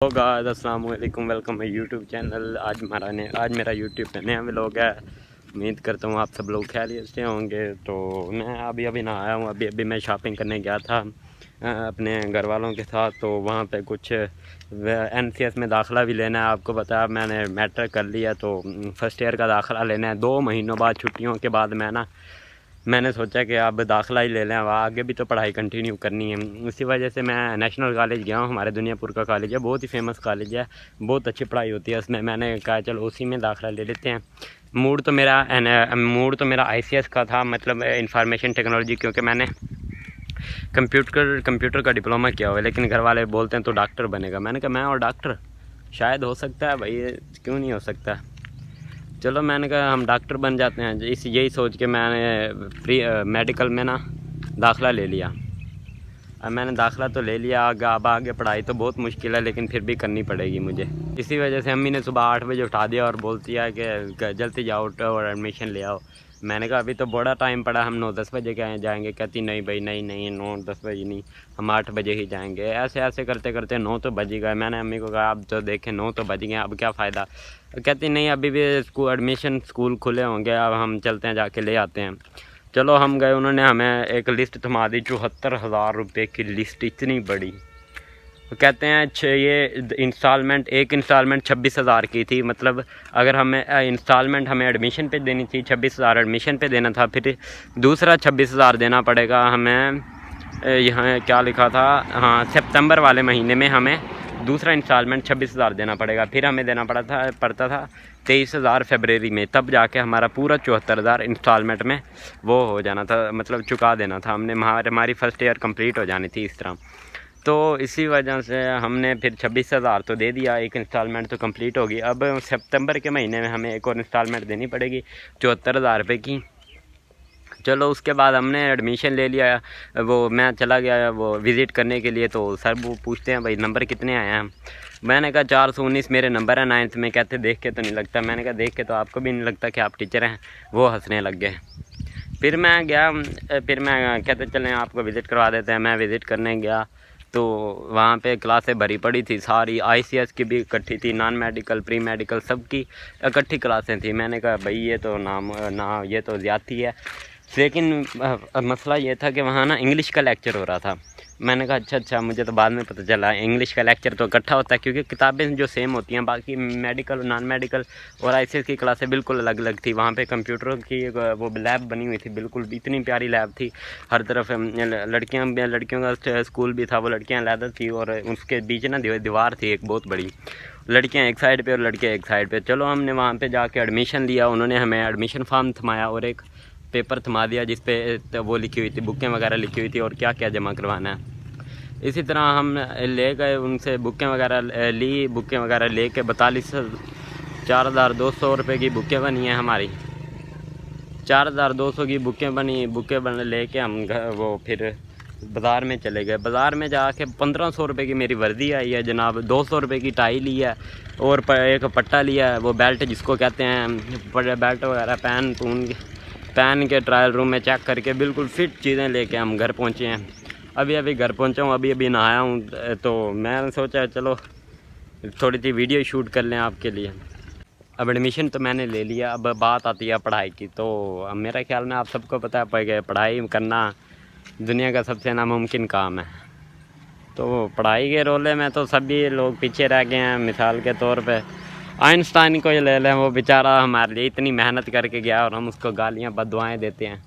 तो गाइस अस्सलाम वालेकुम, वेलकम माय यूट्यूब चैनल। आज मेरा यूट्यूब पे नया व्लॉग है। उम्मीद करता हूँ आप सब लोग खैरियत से होंगे। तो मैं अभी नहाया हूँ। अभी मैं शॉपिंग करने गया था अपने घर वालों के साथ। तो वहाँ पे कुछ NCS में दाखिला भी लेना है। आपको पता है मैंने मैट्रिक कर लिया, तो फर्स्ट ईयर का दाखिला लेना है 2 महीनों बाद, छुट्टियों के बाद। मैंने सोचा कि अब दाखिला ही ले लें, अब आगे भी तो पढ़ाई कंटिन्यू करनी है। इसी वजह से मैं नेशनल कॉलेज गया हूँ। हमारे दुनियापुर का कॉलेज है, बहुत ही फेमस कॉलेज है, बहुत अच्छी पढ़ाई होती है उसमें। मैंने कहा चलो उसी में दाखिला ले लेते हैं। मूड तो मेरा ICS का था, मतलब इंफॉर्मेशन टेक्नोलॉजी, क्योंकि मैंने कंप्यूटर का डिप्लोमा किया हुआ है। लेकिन घर वाले बोलते हैं तो डॉक्टर बनेगा। मैंने कहा मैं और डॉक्टर शायद हो सकता है भाई, क्यों नहीं हो सकता। चलो मैंने कहा हम डॉक्टर बन जाते हैं। यही सोच के मैंने मेडिकल में दाखिला ले लिया। अब मैंने दाखिला तो ले लिया, अब आगे पढ़ाई तो बहुत मुश्किल है, लेकिन फिर भी करनी पड़ेगी मुझे। इसी वजह से अम्मी ने सुबह 8 बजे उठा दिया और बोलती है कि जल्दी जाओ उठो और एडमिशन ले आओ। मैंने कहा अभी तो बड़ा टाइम पड़ा, हम 9-10 बजे जाएंगे। कहती नहीं भाई, नहीं 9-10 बजे नहीं, हम 8 बजे ही जाएंगे। ऐसे ऐसे करते करते 9 तो बज ही गए। मैंने अम्मी को कहा अब तो देखें 9 तो बज गए, अब क्या फ़ायदा। कहती नहीं, अभी भी स्कूल खुले होंगे, अब हम चलते हैं, जाके ले आते हैं। चलो हम गए। उन्होंने हमें एक लिस्ट थमा दी, 74,000 रुपये की लिस्ट, इतनी बड़ी। वो कहते हैं ये एक इंस्टॉलमेंट 26,000 की थी। मतलब अगर हमें इंस्टॉलमेंट हमें एडमिशन पे देनी थी, 26,000 एडमिशन पे देना था, फिर दूसरा 26,000 देना पड़ेगा हमें। यहाँ क्या लिखा था, हाँ, सितंबर वाले महीने में हमें दूसरा इंस्टॉलमेंट 26,000 देना पड़ेगा। फिर हमें देना पड़ता था 23,000 फरवरी में, तब जाके हमारा पूरा 74,000 इंस्टॉलमेंट में वो हो जाना था, मतलब चुका देना था हमने। हमारी फ़र्स्ट ईयर कंप्लीट हो जानी थी इस तरह। तो इसी वजह से हमने फिर 26,000 तो दे दिया, एक इंस्टॉलमेंट तो कंप्लीट होगी। अब सितंबर के महीने में हमें एक और इंस्टॉलमेंट देनी पड़ेगी 74,000 रुपये की। चलो उसके बाद हमने एडमिशन ले लिया। वो मैं चला गया वो विज़िट करने के लिए। तो सर वो पूछते हैं भाई नंबर कितने आए हैं। मैंने कहा 419 मेरे नंबर है 9th में। कहते देख के तो नहीं लगता। मैंने कहा देख के तो आपको भी नहीं लगता कि आप टीचर हैं। वो हंसने लग गए। फिर मैं गया, फिर मैं कहते चलें आपको विज़िट करवा देते हैं। मैं विज़िट करने गया तो वहाँ पे क्लासें भरी पड़ी थी सारी। ICS की भी इकट्ठी थी, नॉन मेडिकल प्री मेडिकल सबकी इकट्ठी क्लासें थी। मैंने कहा भाई ये तो ये तो ज़्यादती है। लेकिन मसला ये था कि वहाँ इंग्लिश का लेक्चर हो रहा था। मैंने कहा अच्छा, मुझे तो बाद में पता चला इंग्लिश का लेक्चर तो इकट्ठा होता है, क्योंकि किताबें जो सेम होती हैं। बाकी मेडिकल, नॉन मेडिकल और ICS की क्लासें बिल्कुल अलग अलग थी। वहाँ पे कंप्यूटर की वो लैब बनी हुई थी, बिल्कुल इतनी प्यारी लैब थी। हर तरफ लड़कियों का स्कूल भी था, वो लड़कियाँ अलग थी और उसके बीच दीवार थी एक बहुत बड़ी, लड़कियां एक साइड पे और लड़के एक साइड पे। चलो हमने वहाँ पे जाके एडमिशन लिया। उन्होंने हमें एडमिशन फॉर्म थमाया और एक पेपर थमा दिया जिस पे वो लिखी हुई थी, बुकें वगैरह लिखी हुई थी और क्या क्या जमा करवाना है। इसी तरह हम ले गए उनसे, बुकें वगैरह ली। बुकें वगैरह ले के 4,200 रुपये की बुकें बनी हैं हमारी। 4,200 की बुकें बन ले के हम वो फिर बाज़ार में चले गए। बाज़ार में जाके 1,500 रुपये की मेरी वर्दी आई है जनाब, 200 रुपये की टाई ली है और एक पट्टा लिया है, वो बेल्ट जिसको कहते हैं। बेल्ट वगैरह पहन के ट्रायल रूम में चेक करके बिल्कुल फिट चीज़ें लेके हम घर पहुँचे हैं। अभी घर पहुँचा हूँ, अभी नहाया हूँ। तो मैं सोचा चलो थोड़ी सी वीडियो शूट कर लें आपके लिए। अब एडमिशन तो मैंने ले लिया, अब बात आती है पढ़ाई की। तो अब मेरा ख्याल में आप सबको पता है पढ़ाई करना दुनिया का सबसे नामुमकिन काम है। तो पढ़ाई के रोले में तो सभी लोग पीछे रह गए हैं। मिसाल के तौर पे आइंस्टाइन को ही ले लें, वो बेचारा हमारे लिए इतनी मेहनत करके गया और हम उसको गालियाँ बददुआएं देते हैं।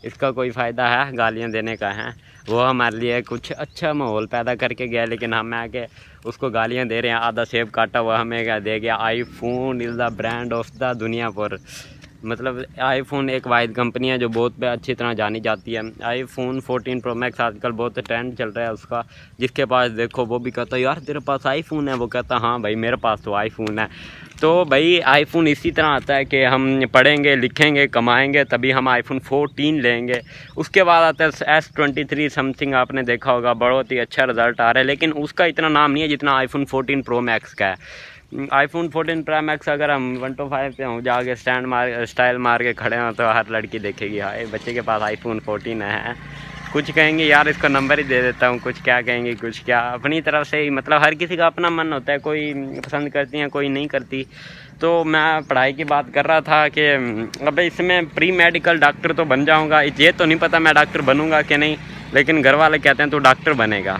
इसका कोई फ़ायदा है गालियाँ देने का? है वो हमारे लिए कुछ अच्छा माहौल पैदा करके गया, लेकिन हम आके उसको गालियाँ दे रहे हैं। आधा सेब काटा हुआ हमें क्या दे गया। iPhone is the brand of the दुनिया पर। मतलब iPhone एक वाहिद कंपनी है जो बहुत अच्छी तरह जानी जाती है। iPhone 14 Pro Max आजकल बहुत ट्रेंड चल रहा है उसका। जिसके पास देखो वो भी कहता है यार तेरे पास iPhone है, वो कहता हाँ भाई मेरे पास तो iPhone है। तो भाई iPhone इसी तरह आता है कि हम पढ़ेंगे लिखेंगे कमाएंगे तभी हम iPhone 14 लेंगे। उसके बाद आता है S23 समथिंग, आपने देखा होगा, बहुत ही अच्छा रिज़ल्ट आ रहा है, लेकिन उसका इतना नाम नहीं है जितना iPhone 14 Pro Max का है। iPhone 14 Pro Max अगर हम 125 पे हों, जाके स्टाइल मार के खड़े हों तो हर लड़की देखेगी हाय बच्चे के पास iPhone 14 है। कुछ कहेंगे यार इसको नंबर ही दे देता हूँ, कुछ क्या कहेंगे, कुछ क्या, अपनी तरफ से ही, मतलब हर किसी का अपना मन होता है, कोई पसंद करती है कोई नहीं करती। तो मैं पढ़ाई की बात कर रहा था कि अब इसमें प्री मेडिकल डॉक्टर तो बन जाऊँगा, ये तो नहीं पता मैं डॉक्टर बनूँगा कि नहीं, लेकिन घर वाले कहते हैं तू डॉक्टर बनेगा,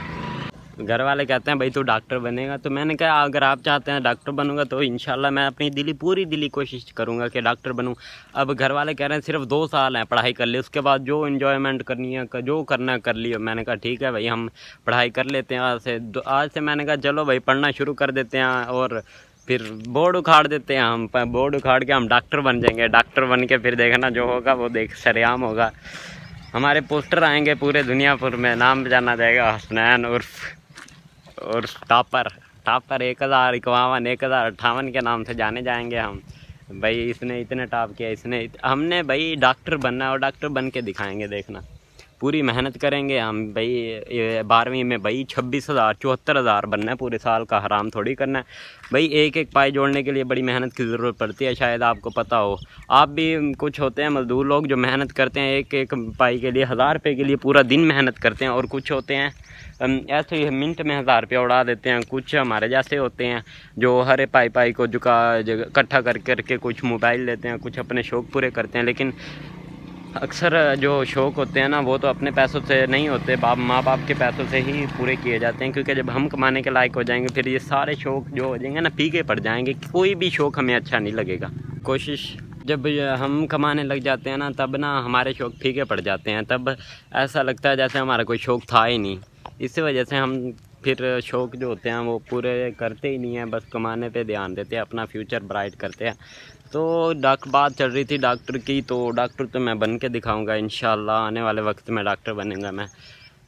घर वाले कहते हैं भाई तू डॉक्टर बनेगा। तो मैंने कहा अगर आप चाहते हैं डॉक्टर बनूंगा तो इंशाल्लाह मैं अपनी पूरी दिली कोशिश करूंगा कि डॉक्टर बनूं। अब घर वाले कह रहे हैं सिर्फ 2 साल हैं, पढ़ाई कर ले, उसके बाद जो इन्जॉयमेंट करनी है जो करना है कर लियो। मैंने कहा ठीक है भाई हम पढ़ाई कर लेते हैं आज से मैंने कहा चलो भाई पढ़ना शुरू कर देते हैं और फिर बोर्ड उखाड़ देते हैं। हम बोर्ड उखाड़ के हम डॉक्टर बन जाएंगे, डॉक्टर बन के फिर देखना जो होगा वो देख सरेआम होगा, हमारे पोस्टर आएंगे पूरे दुनियापुर में, नाम जाना जाएगा हसनैन और टॉपर 1051 1058 के नाम से जाने जाएंगे हम। भाई इसने इतने टॉप किया, हमने भाई डॉक्टर बनना है और डॉक्टर बन के दिखाएंगे, देखना पूरी मेहनत करेंगे हम भाई। 12वीं में भाई 26,000 74,000 बनना है पूरे साल का, हराम थोड़ी करना है भाई। एक एक पाई जोड़ने के लिए बड़ी मेहनत की ज़रूरत पड़ती है, शायद आपको पता हो। आप भी कुछ होते हैं मजदूर लोग जो मेहनत करते हैं एक एक पाई के लिए, 1000 रुपये के लिए पूरा दिन मेहनत करते हैं, और कुछ होते हैं ऐसे ही मिनट में 1000 रुपया उड़ा देते हैं। कुछ हमारे जैसे होते हैं जो हर पाई को इकट्ठा करके कुछ मोबाइल लेते हैं, कुछ अपने शौक़ पूरे करते हैं। लेकिन अक्सर जो शौक़ होते हैं ना वो तो अपने पैसों से नहीं होते, माँ बाप के पैसों से ही पूरे किए जाते हैं, क्योंकि जब हम कमाने के लायक हो जाएंगे फिर ये सारे शौक़ जो हो जाएंगे ना फीके पड़ जाएंगे, कोई भी शौक़ हमें अच्छा नहीं लगेगा। कोशिश जब हम कमाने लग जाते हैं ना तब ना हमारे शौक़ फीके पड़ जाते हैं, तब ऐसा लगता है जैसे हमारा कोई शौक़ था ही नहीं। इसी वजह से हम फिर शौक़ जो होते हैं वो पूरे करते ही नहीं हैं, बस कमाने पे ध्यान देते हैं, अपना फ्यूचर ब्राइट करते हैं। तो बात चल रही थी डॉक्टर की, तो डॉक्टर तो मैं बन के दिखाऊंगा इंशाल्लाह, आने वाले वक्त में डॉक्टर बनूंगा मैं।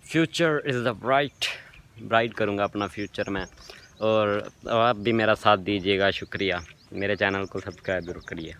फ्यूचर इज़ द ब्राइट करूंगा अपना फ्यूचर में, और आप भी मेरा साथ दीजिएगा। शुक्रिया, मेरे चैनल को सब्सक्राइब जरूर करिए।